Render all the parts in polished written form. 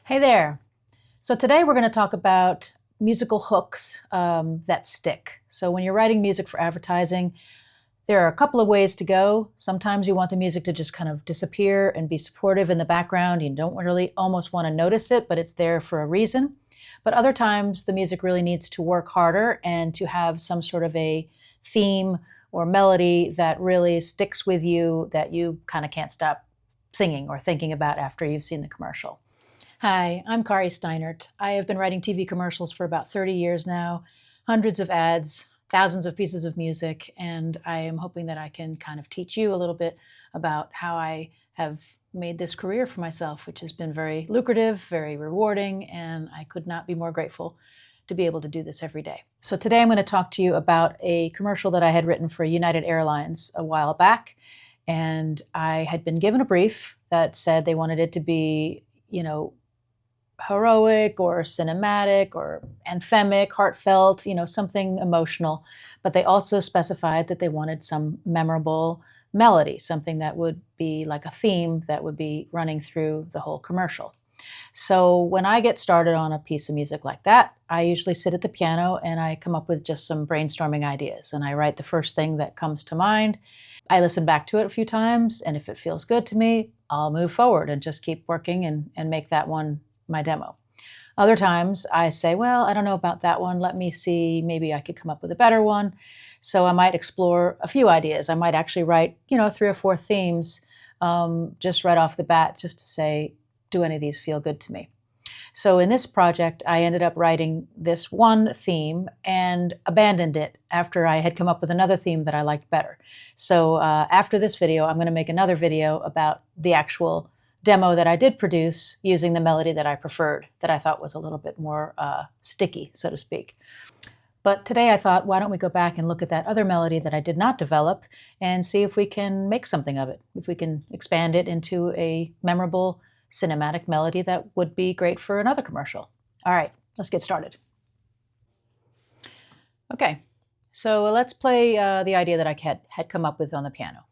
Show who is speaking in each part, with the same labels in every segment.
Speaker 1: Hey there. So today we're going to talk about musical hooks that stick. So when you're writing music for advertising, there are a couple of ways to go. Sometimes you want the music to just kind of disappear and be supportive in the background. You don't really almost want to notice it, but it's there for a reason. But other times the music really needs to work harder and to have some sort of a theme or melody that really sticks with you that you kind of can't stop singing or thinking about after you've seen the commercial. Hi, I'm Kari Steinert. I have been writing TV commercials for about 30 years now, hundreds of ads, thousands of pieces of music, and I am hoping that I can kind of teach you a little bit about how I have made this career for myself, which has been very lucrative, very rewarding, and I could not be more grateful to be able to do this every day. So today I'm going to talk to you about a commercial that I had written for United Airlines a while back, and I had been given a brief that said they wanted it to be, heroic or cinematic or anthemic, heartfelt, something emotional. But they also specified that they wanted some memorable melody, something that would be like a theme that would be running through the whole commercial. So when I get started on a piece of music like that, I usually sit at the piano and I come up with just some brainstorming ideas. And I write the first thing that comes to mind. I listen back to it a few times, and if it feels good to me, I'll move forward and just keep working and make that one my demo. Other times I say, well, I don't know about that one. Let me see, maybe I could come up with a better one. So I might explore a few ideas. I might actually write, 3 or 4 themes just right off the bat, just to say, do any of these feel good to me? So in this project, I ended up writing this one theme and abandoned it after I had come up with another theme that I liked better. So after this video, I'm going to make another video about the actual demo that I did produce using the melody that I preferred, that I thought was a little bit more sticky, so to speak. But today I thought, why don't we go back and look at that other melody that I did not develop and see if we can make something of it, if we can expand it into a memorable cinematic melody that would be great for another commercial. All right, let's get started. Okay, so let's play the idea that I had come up with on the piano.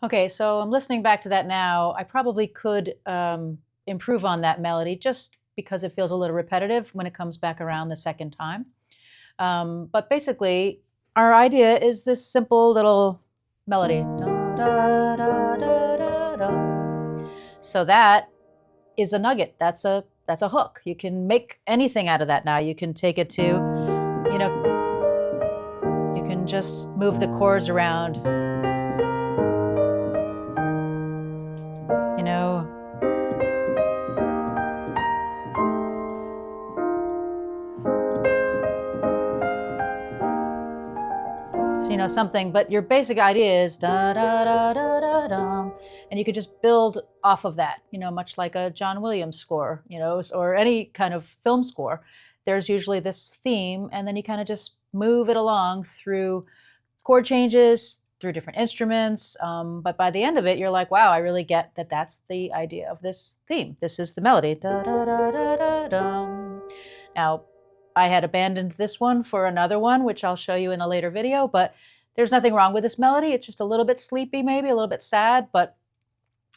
Speaker 1: Okay, so I'm listening back to that now. I probably could improve on that melody just because it feels a little repetitive when it comes back around the second time. But basically, our idea is this simple little melody. Da, da, da, da, da, da. So that is a nugget. That's a hook. You can make anything out of that now. You can take it to, you can just move the chords around. Something, but your basic idea is da da da da da da, and you could just build off of that, much like a John Williams score, or any kind of film score. There's usually this theme, and then you kind of just move it along through chord changes, through different instruments, but by the end of it, you're like, wow, I really get that that's the idea of this theme. This is the melody. Da, da, da, da, da, da. Now, I had abandoned this one for another one, which I'll show you in a later video, but there's nothing wrong with this melody. It's just a little bit sleepy, maybe a little bit sad, but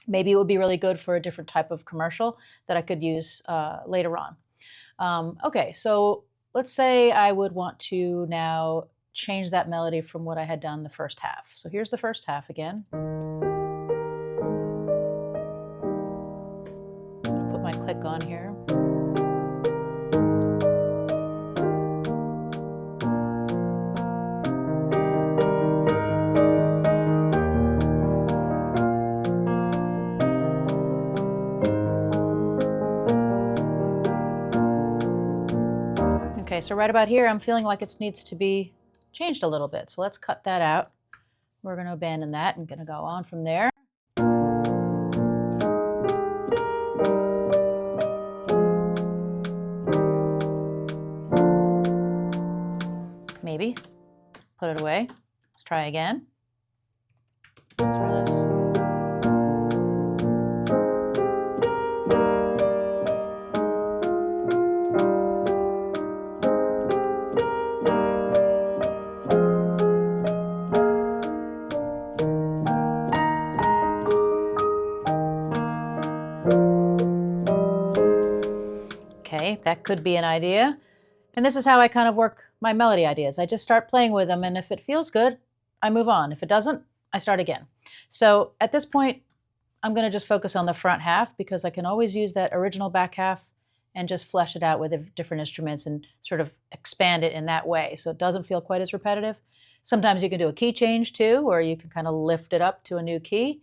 Speaker 1: maybe it would be really good for a different type of commercial that I could use later on. Okay, so let's say I would want to now change that melody from what I had done the first half. So here's the first half again. I'll put my click on here. Okay, so right about here, I'm feeling like it needs to be changed a little bit. So let's cut that out. We're going to abandon that and going to go on from there. Maybe put it away. Let's try again. Let's try this. Okay, that could be an idea. And this is how I kind of work my melody ideas. I just start playing with them, and if it feels good, I move on. If it doesn't, I start again. So at this point, I'm going to just focus on the front half because I can always use that original back half and just flesh it out with different instruments and sort of expand it in that way so it doesn't feel quite as repetitive. Sometimes you can do a key change too, or you can kind of lift it up to a new key.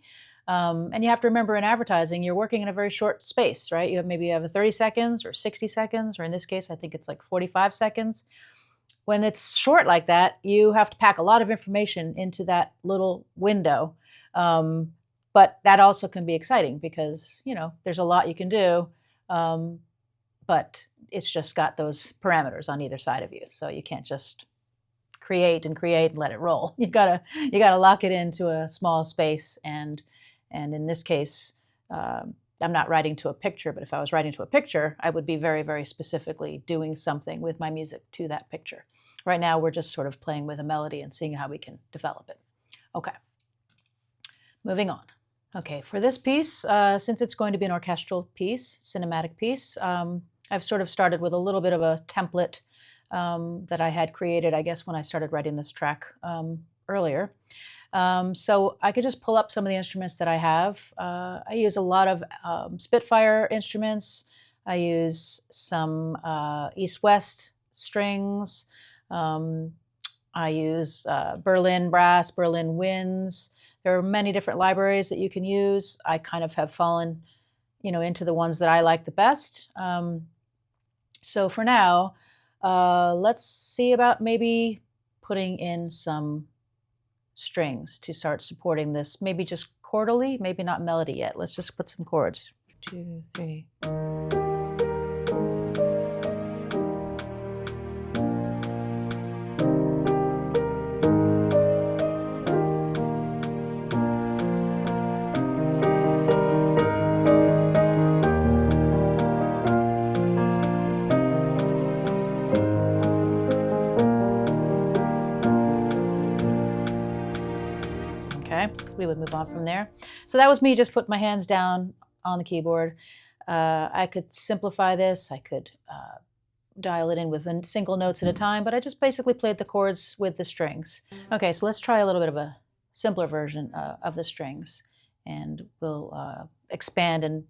Speaker 1: And you have to remember in advertising, you're working in a very short space, right? Maybe you have 30 seconds or 60 seconds, or in this case, I think it's like 45 seconds. When it's short like that, you have to pack a lot of information into that little window. But that also can be exciting because, there's a lot you can do, but it's just got those parameters on either side of you. So you can't just create and let it roll. You gotta lock it into a small space. And in this case, I'm not writing to a picture, but if I was writing to a picture, I would be very, very specifically doing something with my music to that picture. Right now, we're just sort of playing with a melody and seeing how we can develop it. Okay, moving on. Okay, for this piece, since it's going to be an orchestral piece, cinematic piece, I've sort of started with a little bit of a template that I had created, I guess, when I started writing this track earlier. So I could just pull up some of the instruments that I have. I use a lot of Spitfire instruments. I use some East-West strings. I use Berlin brass, Berlin winds. There are many different libraries that you can use. I kind of have fallen, into the ones that I like the best. So for now, let's see about maybe putting in some strings to start supporting this. Maybe just chordally, maybe not melody yet. Let's just put some chords. 2, 3. Okay, we would move on from there. So that was me just putting my hands down on the keyboard. I could simplify this. I could dial it in with single notes at a time, but I just basically played the chords with the strings. Okay, so let's try a little bit of a simpler version of the strings, and we'll expand and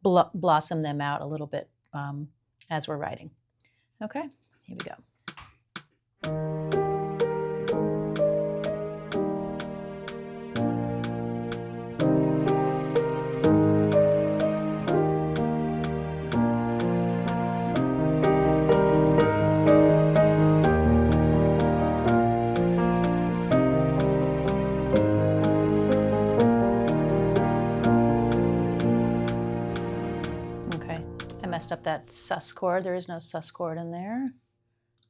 Speaker 1: blossom them out a little bit as we're writing. Okay, here we go. Messed up that sus chord. There is no sus chord in there.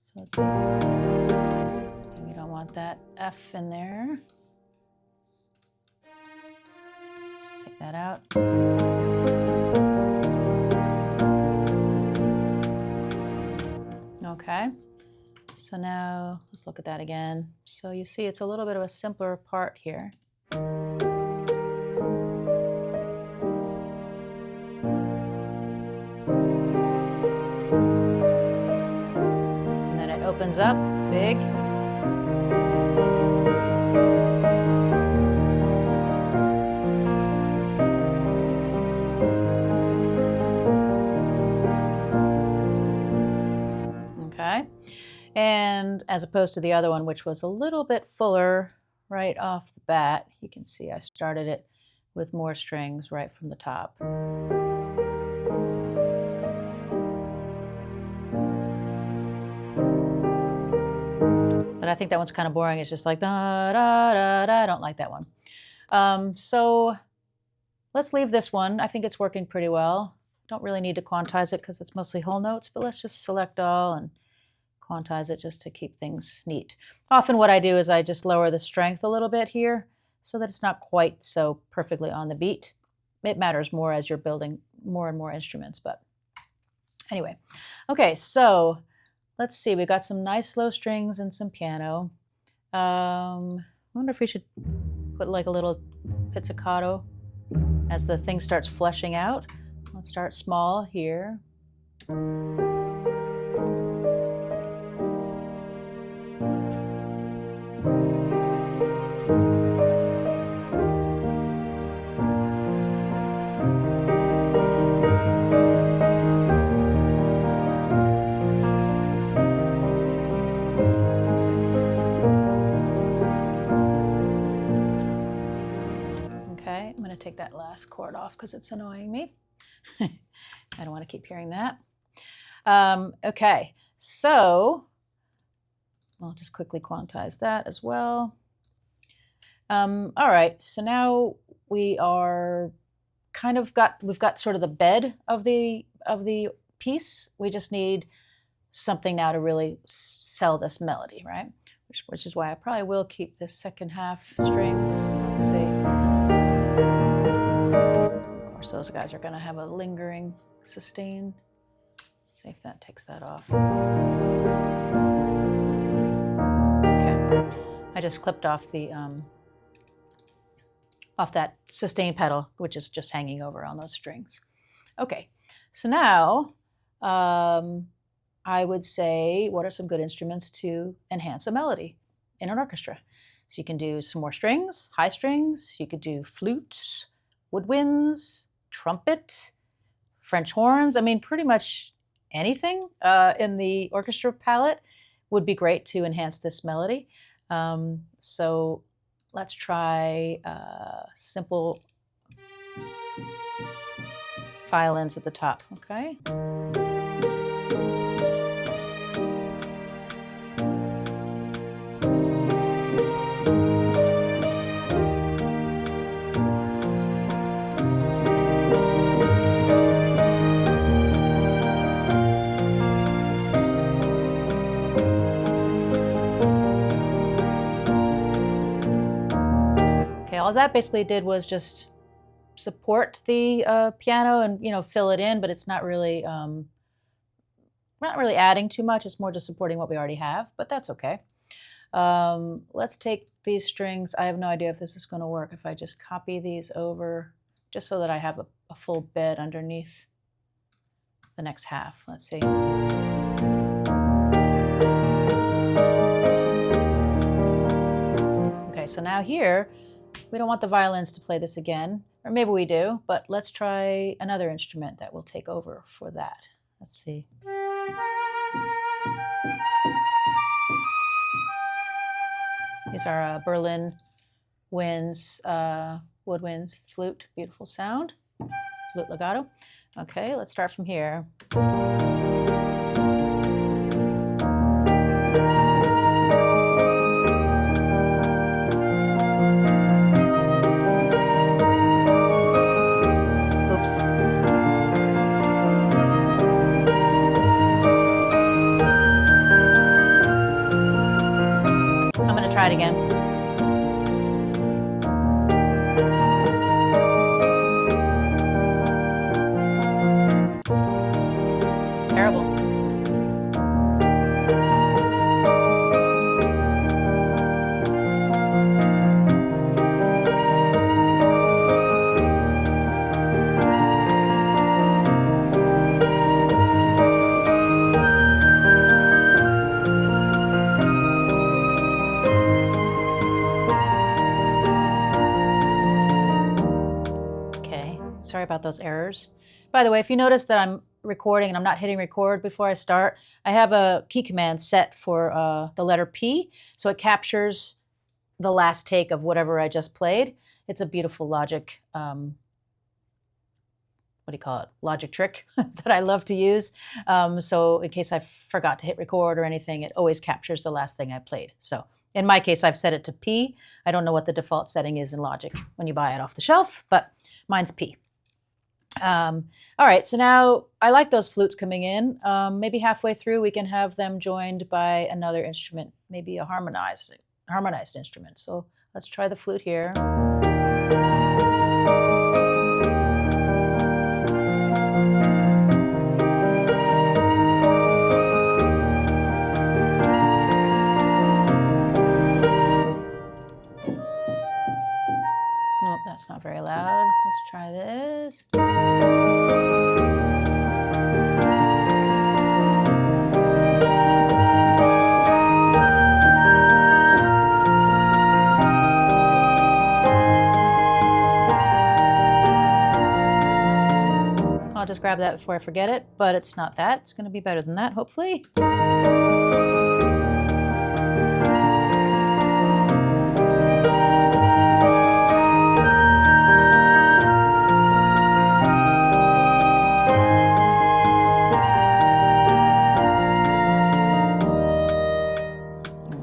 Speaker 1: So let's see. And we don't want that F in there. Let's take that out. Okay. So now let's look at that again. So you see it's a little bit of a simpler part here. Opens up big. Okay. And as opposed to the other one, which was a little bit fuller right off the bat, you can see I started it with more strings right from the top. I think that one's kind of boring. It's just like da da da da. I don't like that one. So let's leave this one. I think it's working pretty well. Don't really need to quantize it because it's mostly whole notes, but let's just select all and quantize it just to keep things neat. Often what I do is I just lower the strength a little bit here so that it's not quite so perfectly on the beat. It matters more as you're building more and more instruments, but anyway. Okay, so let's see. We've got some nice slow strings and some piano. I wonder if we should put like a little pizzicato as the thing starts fleshing out. Let's start small here. Okay, I'm going to take that last chord off because it's annoying me. I don't want to keep hearing that. Okay, so I'll just quickly quantize that as well. All right, so now we are kind of we've got sort of the bed of the piece. We just need something now to really sell this melody, right? Which is why I probably will keep this second half strings. Let's see. Of course, those guys are going to have a lingering sustain. See if that takes that off. Okay, I just clipped off the off that sustain pedal, which is just hanging over on those strings. Okay, so now I would say, what are some good instruments to enhance a melody in an orchestra? So you can do some more strings, high strings. You could do flutes, woodwinds, trumpet, French horns. I mean, pretty much anything in the orchestra palette would be great to enhance this melody. So let's try simple violins at the top, okay? All that basically did was just support the piano and fill it in, but it's not really adding too much. It's more just supporting what we already have, but that's okay. Let's take these strings. I have no idea if this is going to work if I just copy these over, just so that I have a full bed underneath the next half. Let's see. Okay, so now here, we don't want the violins to play this again, or maybe we do, but let's try another instrument that will take over for that. Let's see. These are Berlin winds, woodwinds, flute, beautiful sound, flute legato. Okay, let's start from here. Try it again. Terrible. Sorry about those errors. By the way, if you notice that I'm recording and I'm not hitting record before I start, I have a key command set for the letter P, so it captures the last take of whatever I just played. It's a beautiful Logic what do you call it, logic trick that I love to use. So in case I forgot to hit record or anything, it always captures the last thing I played. So in my case, I've set it to P. I don't know what the default setting is in Logic when you buy it off the shelf, but mine's P. All right, so now I like those flutes coming in. Maybe halfway through we can have them joined by another instrument, maybe a harmonized instrument. So let's try the flute here. Nope, that's not very loud. Let's try this. I'll just grab that before I forget it, but it's not that. It's going to be better than that, hopefully.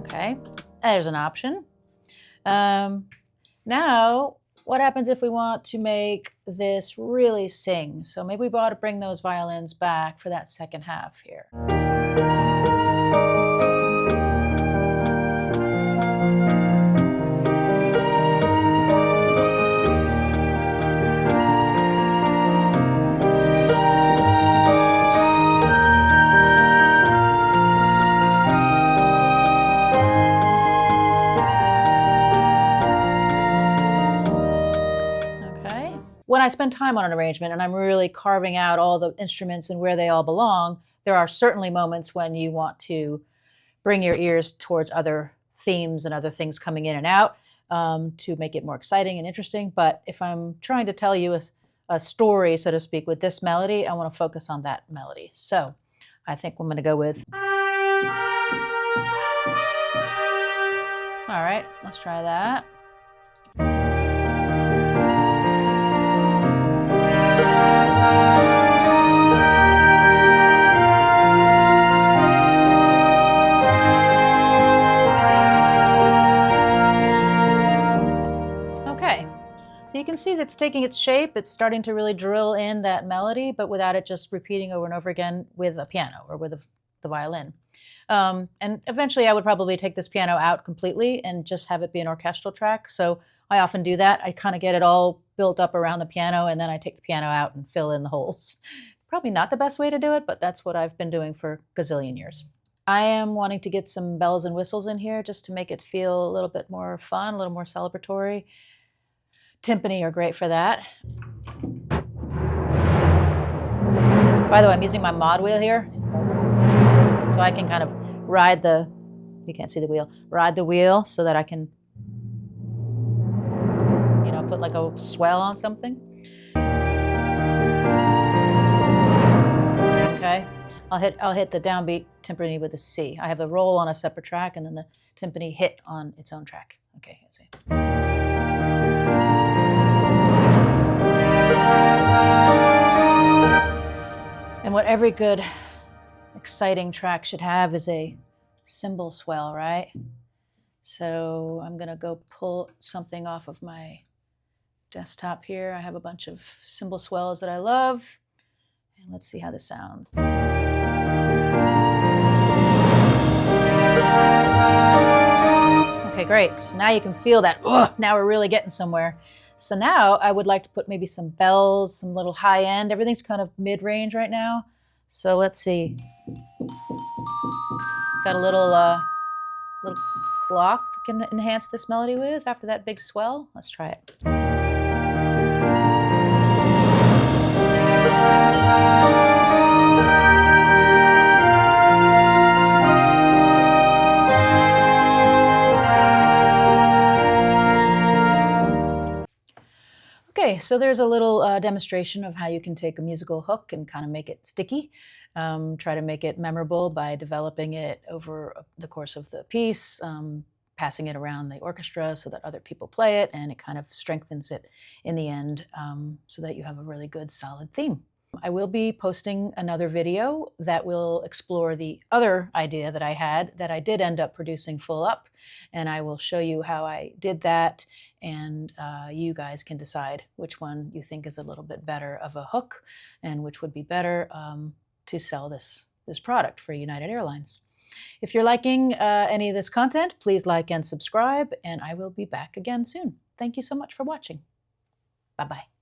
Speaker 1: Okay, there's an option. Now, what happens if we want to make this really sing? So maybe we ought to bring those violins back for that second half here. When I spend time on an arrangement and I'm really carving out all the instruments and where they all belong, there are certainly moments when you want to bring your ears towards other themes and other things coming in and out to make it more exciting and interesting. But if I'm trying to tell you a story, so to speak, with this melody, I want to focus on that melody. So I think I'm going to go with... All right, let's try that. So you can see that it's taking its shape. It's starting to really drill in that melody, but without it just repeating over and over again with a piano or with the violin. And eventually I would probably take this piano out completely and just have it be an orchestral track. So I often do that. I kind of get it all built up around the piano, and then I take the piano out and fill in the holes. Probably not the best way to do it, but that's what I've been doing for a gazillion years. I am wanting to get some bells and whistles in here just to make it feel a little bit more fun, a little more celebratory. Timpani are great for that. By the way, I'm using my mod wheel here, so I can kind of ride the, you can't see the wheel, ride the wheel so that I can, you know, put like a swell on something. Okay, I'll hit the downbeat timpani with a C. I have the roll on a separate track and then the timpani hit on its own track. Okay, let's see. And what every good, exciting track should have is a cymbal swell, right? So I'm going to go pull something off of my desktop here. I have a bunch of cymbal swells that I love. And let's see how this sounds. Okay, great. So now you can feel that, now we're really getting somewhere. So now I would like to put maybe some bells, some little high end. Everything's kind of mid-range right now. So let's see. Got a little clock we can enhance this melody with after that big swell. Let's try it. Okay, so there's a little demonstration of how you can take a musical hook and kind of make it sticky. Try to make it memorable by developing it over the course of the piece, passing it around the orchestra so that other people play it, and it kind of strengthens it in the end, so that you have a really good solid theme. I will be posting another video that will explore the other idea that I had that I did end up producing full up, and I will show you how I did that, and you guys can decide which one you think is a little bit better of a hook and which would be better to sell this product for United Airlines. If you're liking any of this content, please like and subscribe, and I will be back again soon. Thank you so much for watching. Bye-bye.